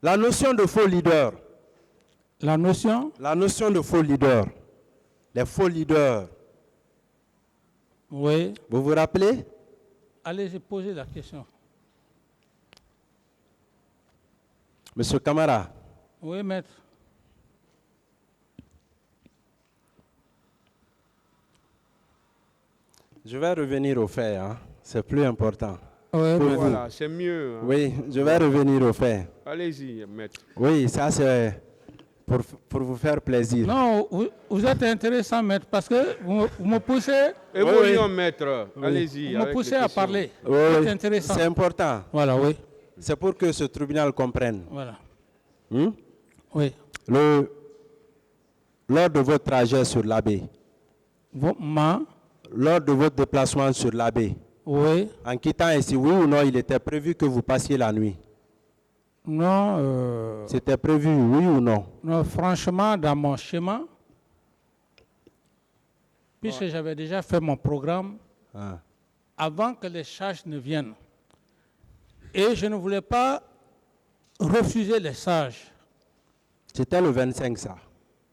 La notion de faux leader. La notion? La notion de faux leader. Les faux leaders. Oui. Vous vous rappelez? Allez-y, posez la question. Monsieur Camara. Oui, maître. Je vais revenir aux faits, hein. C'est plus important. Oui, Voilà, c'est mieux. Hein. Oui, je vais revenir aux faits. Allez-y, maître. Oui, ça c'est pour vous faire plaisir. Non, vous êtes intéressant, maître, parce que vous me poussez, Évoluons, maître. Allez-y. vous me avec poussez les à questions. parler. Oui, C'est intéressant. c'est important. Voilà, oui. C'est pour que ce tribunal comprenne. Voilà. Hmm? Oui. Lors de votre trajet sur l'AB, lors de votre déplacement sur l'AB, oui. en quittant ici, oui ou non, il était prévu que vous passiez la nuit? Non, C'était prévu, oui ou non? non, franchement, dans mon schéma, puisque j'avais déjà fait mon programme Ah. avant que les charges ne viennent, et je ne voulais pas refuser les sages. C'était le 25, ça.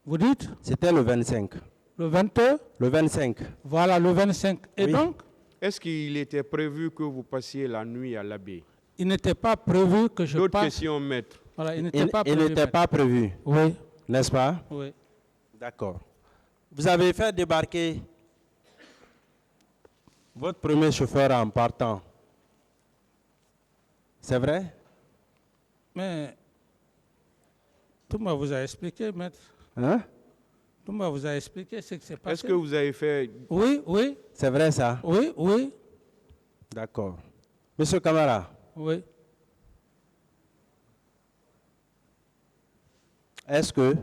Vous dites? C'était le 25. Le 22? Le 25. Voilà, le 25. Et Oui. donc, Est-ce qu'il était prévu que vous passiez la nuit à l'abbé? il n'était pas prévu que je D'autres passe. questions, maître. Voilà, il Il n'était pas prévu. n'était pas prévu, Oui, n'est-ce pas? oui. D'accord. Vous avez fait débarquer votre premier chauffeur en partant. C'est vrai? Mais Toumba vous a expliqué, maître. Hein? Toumba vous a expliqué ce qui s'est passé. Est-ce que vous avez fait... Oui, oui, C'est vrai ça? oui, oui, D'accord. Monsieur Camara, oui. est-ce que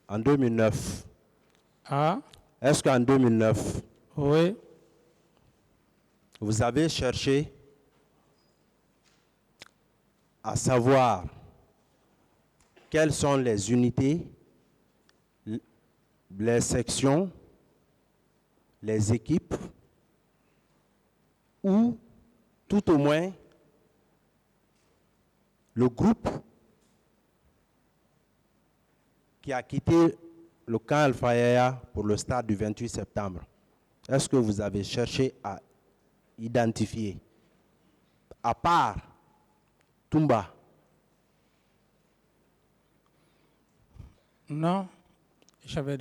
en 2009, Ah, est-ce qu'en 2009, oui. vous avez cherché à savoir quelles sont les unités, les sections, les équipes, ou tout au moins le groupe qui a quitté le camp Al-Fayaya pour le stade du 28 septembre? Est-ce que vous avez cherché à identifier, à part Toumba? Non, j'avais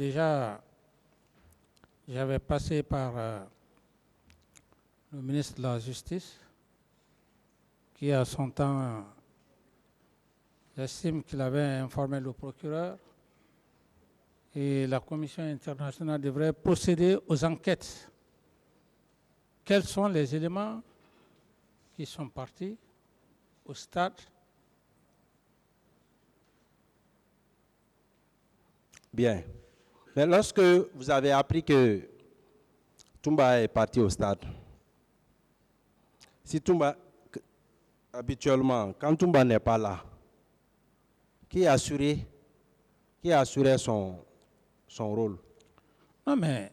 passé par le ministre de la Justice, qui à son temps, j'estime qu'il avait informé le procureur, et la Commission internationale devrait procéder aux enquêtes. Quels sont les éléments qui sont partis au stade? Bien. Mais lorsque vous avez appris que Toumba est parti au stade, si Toumba, habituellement, quand Toumba n'est pas là, qui assurait son rôle Non, mais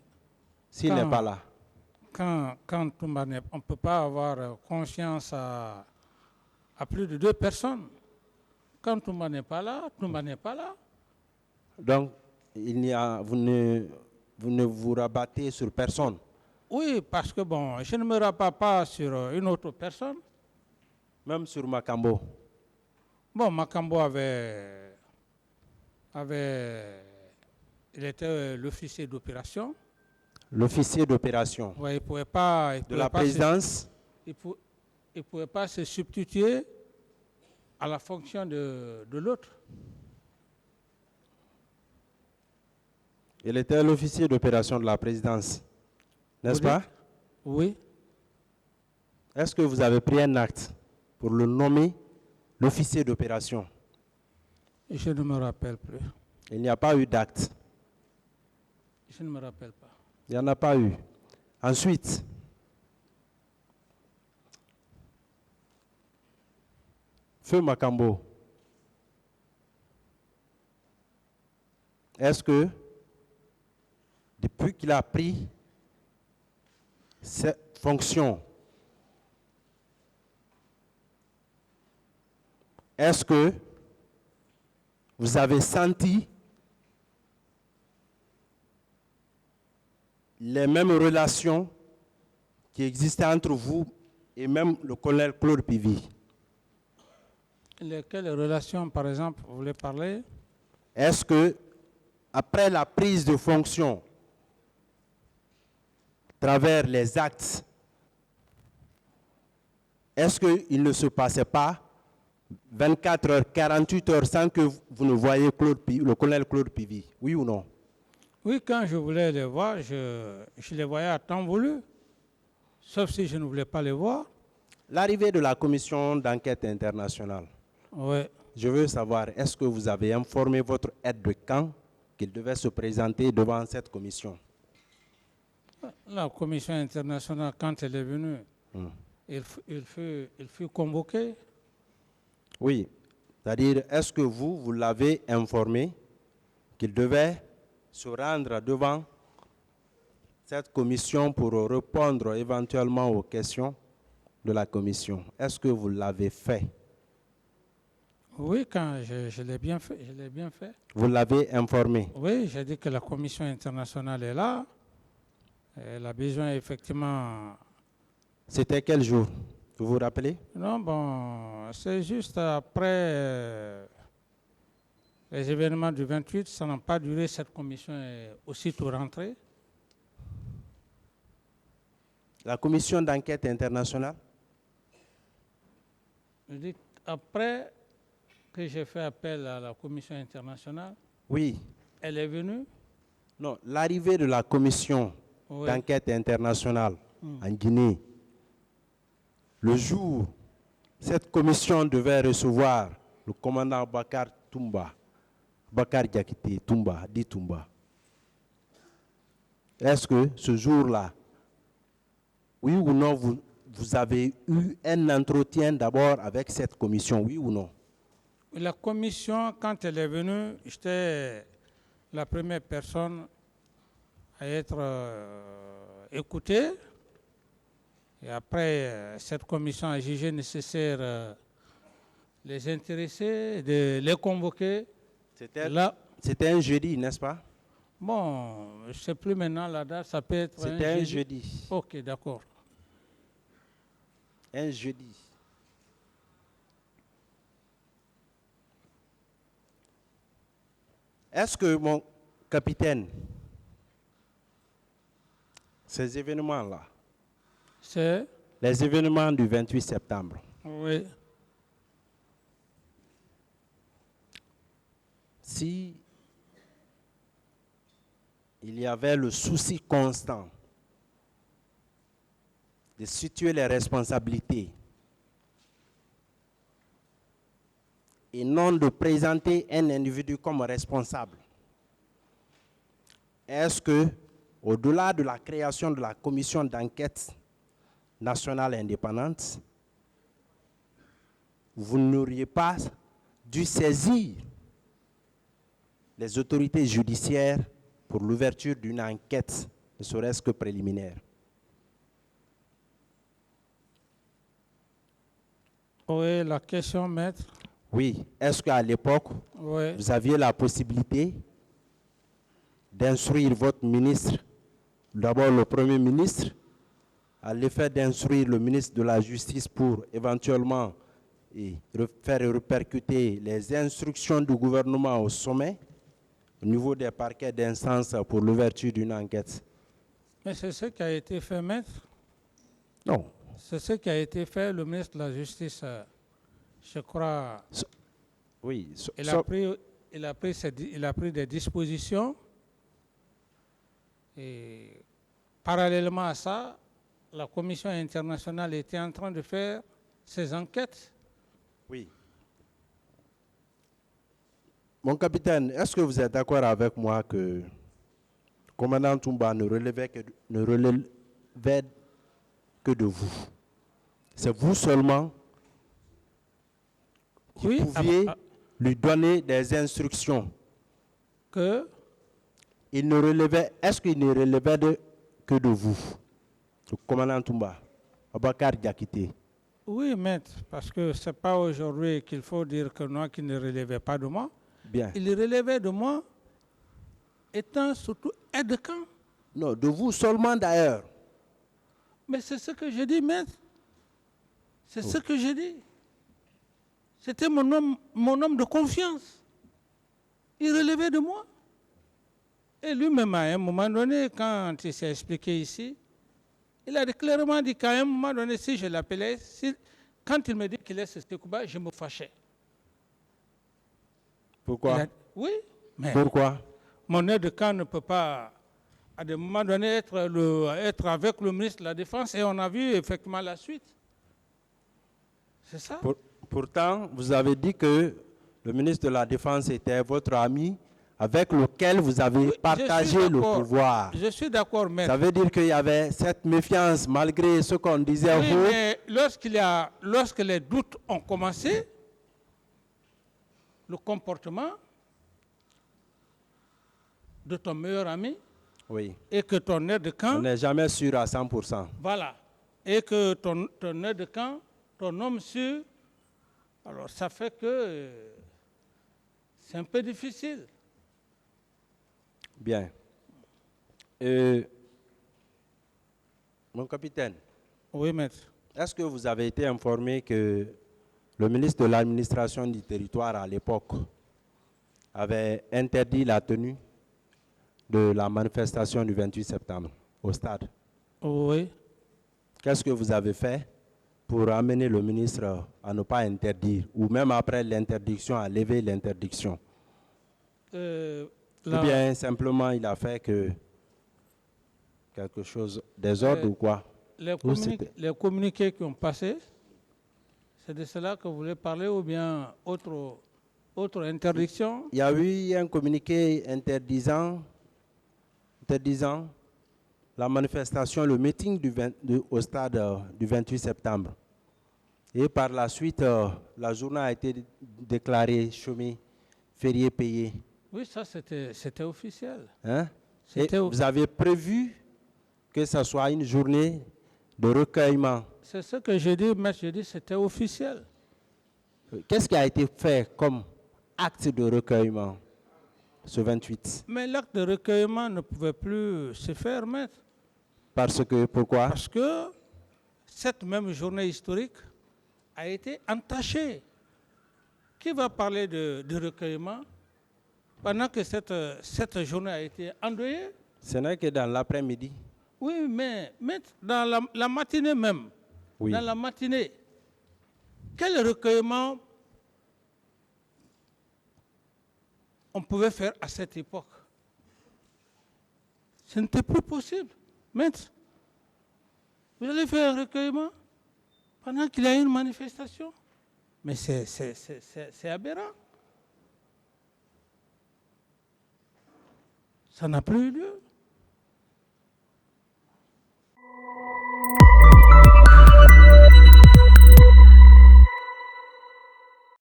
s'il n'est pas là? quand Toumba n'est, on ne peut pas avoir confiance à plus de 2 personnes. Quand Toumba n'est pas là, Toumba n'est pas là. Donc, vous ne vous rabattez sur personne. Oui, parce que bon, je ne me rabats pas sur une autre personne. Même sur Makambo. Bon, Makambo il était l'officier d'opération. L'officier d'opération Ouais, il pouvait pas. de la présidence. Il ne pouvait pas se substituer à la fonction de l'autre. Il était l'officier d'opération de la présidence, n'est-ce pas? Oui. Est-ce que vous avez pris un acte pour le nommer l'officier d'opération? Je ne me rappelle plus. Il n'y a pas eu d'acte. Je ne me rappelle pas. Il n'y en a pas eu. Ensuite, Feu Makambo, est-ce que depuis qu'il a pris cette fonction, est-ce que vous avez senti les mêmes relations qui existaient entre vous et même le colonel Claude Pivy? Lesquelles relations, par exemple, vous voulez parler? Est-ce que, après la prise de fonction, à travers les actes, est-ce qu'il ne se passait pas 24 heures, 48 heures sans que vous ne voyiez le colonel Claude Pivy? Oui ou non? Oui, quand je voulais les voir, je les voyais à temps voulu, sauf si je ne voulais pas les voir. L'arrivée de la commission d'enquête internationale, Oui. je veux savoir, est-ce que vous avez informé votre aide de camp qu'il devait se présenter devant cette commission? La commission internationale, quand elle est venue, il fut convoqué. Oui, c'est-à-dire, est-ce que vous l'avez informé qu'il devait se rendre devant cette commission pour répondre éventuellement aux questions de la commission? Est-ce que vous l'avez fait? Oui, quand je l'ai bien fait, je l'ai bien fait. Vous l'avez informé? Oui, j'ai dit que la commission internationale est là. Elle a besoin effectivement... C'était quel jour? Vous vous rappelez? Non, bon, c'est juste après les événements du 28, ça n'a pas duré, cette commission est aussitôt rentrée. La commission d'enquête internationale? Je dis, après que j'ai fait appel à la commission internationale, Oui. elle est venue. Non, l'arrivée de la commission d'enquête internationale en Guinée, le jour, cette commission devait recevoir le commandant Bakar Toumba, Bakar Diakité Toumba, dit Toumba. Est-ce que ce jour-là, oui ou non, vous avez eu un entretien d'abord avec cette commission, oui ou non? La commission, quand elle est venue, j'étais la première personne à être écoutée. Et après, cette commission a jugé nécessaire les intéresser, de les convoquer. C'était un jeudi, n'est-ce pas? Bon, je ne sais plus maintenant la date, ça peut être C'était un jeudi. Ok, d'accord. Un jeudi. Est-ce que, mon capitaine, ces événements-là, C'est? les événements du 28 septembre, Oui. si il y avait le souci constant de situer les responsabilités et non de présenter un individu comme responsable, est-ce que, au-delà de la création de la commission d'enquête nationale indépendante, vous n'auriez pas dû saisir les autorités judiciaires pour l'ouverture d'une enquête, ne serait-ce que préliminaire? Oui, la question, maître. Oui. Est-ce qu'à l'époque, Oui. vous aviez la possibilité d'instruire votre ministre, d'abord le Premier ministre, à l'effet d'instruire le ministre de la Justice pour éventuellement faire répercuter les instructions du gouvernement au sommet, au niveau des parquets d'instance pour l'ouverture d'une enquête? Mais c'est ce qui a été fait, maître. Non. C'est ce qui a été fait. Le ministre de la Justice, je crois, Oui. il a pris des dispositions. Et parallèlement à ça, la Commission internationale était en train de faire ses enquêtes. Oui. Mon capitaine, est-ce que vous êtes d'accord avec moi que le commandant Toumba ne relevait que de vous? C'est vous seulement qui pouviez lui donner des instructions. Est-ce qu'il ne relevait que de vous, le commandant Toumba, Abakar Diakité? Oui, maître, parce que ce n'est pas aujourd'hui qu'il faut dire que non, qu'il ne relevait pas de moi. Bien. Il relevait de moi étant surtout aide-camp. Non, de vous seulement d'ailleurs. Mais c'est ce que je dis, maître. C'est ce que je dis. C'était mon homme de confiance. Il relevait de moi. Et lui-même, à un moment donné, quand il s'est expliqué ici, il a clairement dit qu'à un moment donné, si je l'appelais, quand il me dit qu'il est ce Sekouba, je me fâchais. Pourquoi? Oui, mais Pourquoi? mon aide-camp ne peut pas, à des moments donnés, être avec le ministre de la Défense, et on a vu effectivement la suite. C'est ça? Pourtant, vous avez dit que le ministre de la Défense était votre ami avec lequel vous avez partagé le pouvoir. Je suis d'accord, maître. Ça veut dire qu'il y avait cette méfiance malgré ce qu'on disait. Oui, mais lorsque les doutes ont commencé, le comportement de ton meilleur ami, oui, et que ton aide-camp... On n'est jamais sûr à 100%. Voilà. Et que ton aide-camp, ton homme sûr, alors ça fait que c'est un peu difficile. Bien. Mon capitaine. Oui, maître. Est-ce que vous avez été informé que le ministre de l'administration du territoire à l'époque avait interdit la tenue de la manifestation du 28 septembre au stade? Oui. Qu'est-ce que vous avez fait pour amener le ministre à ne pas interdire, ou même après l'interdiction, à lever l'interdiction? Ou bien simplement il a fait que quelque chose, des ordres ou quoi? Les communiqués qui ont passé, c'est de cela que vous voulez parler, ou bien autre interdiction? Il y a eu un communiqué interdisant la manifestation, le meeting au stade du 28 septembre. Et par la suite, la journée a été déclarée chômée, férié payé. Oui, ça c'était officiel. Hein? Vous avez prévu que ce soit une journée de recueillement. C'est ce que je dis, mais je dis c'était officiel. Qu'est-ce qui a été fait comme acte de recueillement ce 28? Mais l'acte de recueillement ne pouvait plus se faire, maître. Parce que, pourquoi? Parce que cette même journée historique a été entachée. Qui va parler de recueillement pendant que cette journée a été endeuillée? Ce n'est que dans l'après-midi. Oui, mais dans la matinée même, oui. Dans la matinée, quel recueillement on pouvait faire à cette époque? Ce n'était plus possible. Maître, vous allez faire un recueillement pendant qu'il y a une manifestation? Mais c'est aberrant. Ça n'a plus eu lieu.